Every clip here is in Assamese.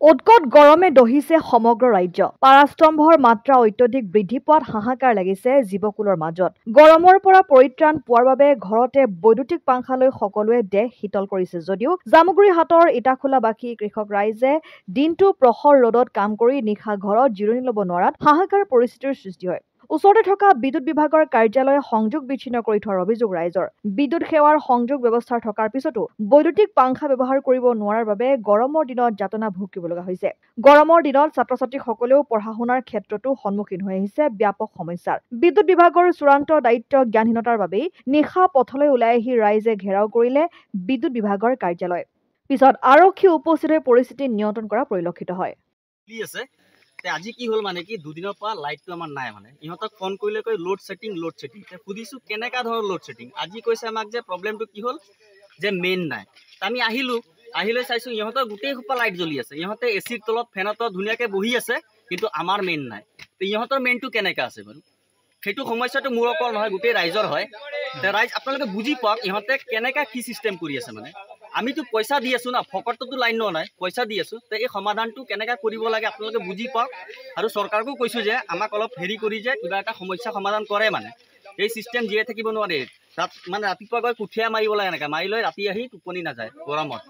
উৎকট গৰমে দহিছে সমগ্ৰ ৰাজ্য। পাৰাস্তম্ভৰ মাত্ৰা অত্যধিক বৃদ্ধি পোৱাত হাহাকাৰ লাগিছে জীৱকুলৰ মাজত। গৰমৰ পৰা পৰিত্ৰাণ পোৱাৰ বাবে ঘৰতে বৈদ্যুতিক পাংখা লৈ সকলোৱে দেহ শীতল কৰিছে যদিও জামুগুৰিহাটৰ ইটাখোলাবাসী কৃষক ৰাইজে দিনটো প্ৰখৰ ৰ'দত কাম কৰি নিশা ঘৰত জিৰণি ল'ব নোৱাৰাত হাহাকাৰ পৰিস্থিতিৰ সৃষ্টি হয়। ওচৰতে থকা বিদ্যুৎ বিভাগৰ কাৰ্যালয়ে সংযোগ বিচ্ছিন্ন কৰি থোৱাৰ অভিযোগ ৰাইজৰ। বিদ্যুৎ সেৱাৰ সংযোগ ব্যৱস্থা থকাৰ পিছতো বৈদ্যুতিক পাংখা ব্যৱহাৰ কৰিব নোৱাৰাৰ বাবে গৰমৰ দিনত যাতনা ভোগ কৰিব লগা হৈছে। গৰমৰ দিনত ছাত্ৰ-ছাত্ৰীসকলেও পঢ়া-শুনাৰ ক্ষেত্ৰতো সন্মুখীন হৈ আহিছে ব্যাপক সমস্যাৰ। বিদ্যুৎ বিভাগৰ চূড়ান্ত দায়িত্ব জ্ঞানহীনতাৰ বাবেই নিশা পথলৈ ওলাই আহি ৰাইজে ঘেৰাও কৰিলে বিদ্যুৎ বিভাগৰ কাৰ্যালয়। পিছত আৰক্ষী উপস্থিত হৈ পৰিস্থিতি নিয়ন্ত্ৰণ কৰা পৰিলক্ষিত হয়। আজি কি হল মানে কি দুদিনৰ পৰা লাইটটো আমাৰ নাই মানে ইহঁতক ফোন কৰিলে কৈ লোড সেটিং সুধিছো কেনেকা ধৰণৰ লোড সেটিং আজি কৈছে আমাক যে প্ৰব্লেমটো কি হল যে মেইন নাই আমি আহিলৈ চাইছো ইহঁতৰ গোটেই সোপা লাইট জ্বলি আছে ইহঁতে এচিৰ তলত ফেনৰ তলত ধুনীয়াকে বহি আছে কিন্তু আমাৰ মেইন নাই তো ইহঁতৰ মেইনটো কেনেকা আছে বাৰু সেইটো সমস্যাটো মোৰ অকল নহয় গোটেই ৰাইজৰ হয় ৰাইজ আপোনালোকে বুজি পাওক ইহঁতে কেনেকা কি সিস্টেম কৰি আছে মানে আমিতো পইচা দি আছো না ফকটতো লাইন ন নাই পইচা দি আছো তো এই সমাধানটো কেনেকা কৰিব লাগে আপোনালোকে বুজি পাওক আৰু চৰকাৰকো কৈছো যে আমাক অলপ হেৰি কৰি যে কিবা এটা সমস্যা সমাধান কৰে মানে এই সিস্টেম জীয়াই থাকিব নোৱাৰে তাত মানে ৰাতিপুৱা গৈ কুঠিয়া মাৰিব লাগে এনেকা মাৰি লৈ ৰাতি আহি টোপনি নাযায় গৰমত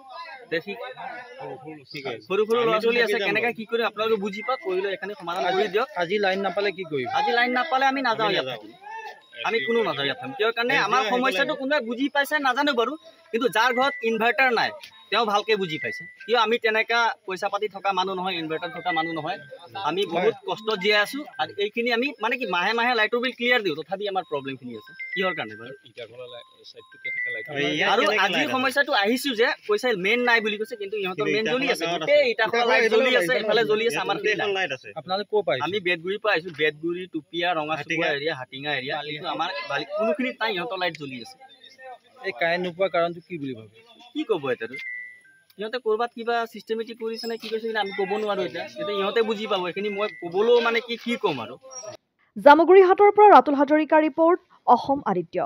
দেখি সৰু সৰু ল'ৰা ছোৱালী আছে কেনেকা কি কৰি আপোনালোকে বুজি পাওক কৰিলে এখানে সমাধান কৰি দিয়ক আজি লাইন নাপালে কি কৰিব আজি লাইন নাপালে আমি নাযাওঁ ইয়াত আমি কোনো নাযাওঁ ইয়াত কিয় কাৰণে আমাৰ সমস্যাটো কোনোবাই বুজি পাইছে নাজানো বাৰু কিন্তু যাৰ ঘৰত ইনভাৰ্টাৰ নাই তেওঁ ভালকে বুজি পাইছে কিয় আমি তেনেকা পইচা পাতি থকা মানুহ নহয় ইনভাৰ্টাৰ থকা মানুহ নহয় আমি বহুত কষ্ট জীয়াই আছো আৰু এইখিনি আমি মানে কি মাহে মাহে লাইটৰ বিল ক্লিয়াৰ দিওঁ তথাপি আমাৰ প্ৰব্লেমখিনি আছে কিহৰ কাৰণে বাৰু আৰু আজি সমস্যাটো আহিছো যে পইচা মেইন নাই বুলি কৈছে কিন্তু ইহঁতৰ মেইন জ্বলি আছে গোটেই ইটাখোলা লাইট জ্বলি আছে এফালে জ্বলি আছে আমাৰ লাইট আছে আপোনালোকে ক'ৰ পাইছে আমি বেদগুৰিৰ পৰা আহিছো বেদগুৰি টুপিয়া ৰঙাচুকুৰা এৰিয়া হাটিঙা এৰিয়া কিন্তু আমাৰ কোনোখিনিত নাই ইহঁতৰ লাইট জ্বলি আছে এই কাৰেণ্ট নোপোৱাৰ কাৰণটো কি বুলি ভাবে কি ক'ব এতিয়াতো ইহঁতে ক'ৰবাত কিবা চিষ্টেমেটিক কৰিছে নে কি কৈছে আমি ক'ব নোৱাৰো এতিয়া ইহঁতে বুজি পাব এইখিনি মই ক'বলৈও মানে কি ক'ম আৰু জামুগুৰিহাটৰ পৰা ৰাতুল হাজৰিকা ৰিপৰ্ট অসম আদিত্য।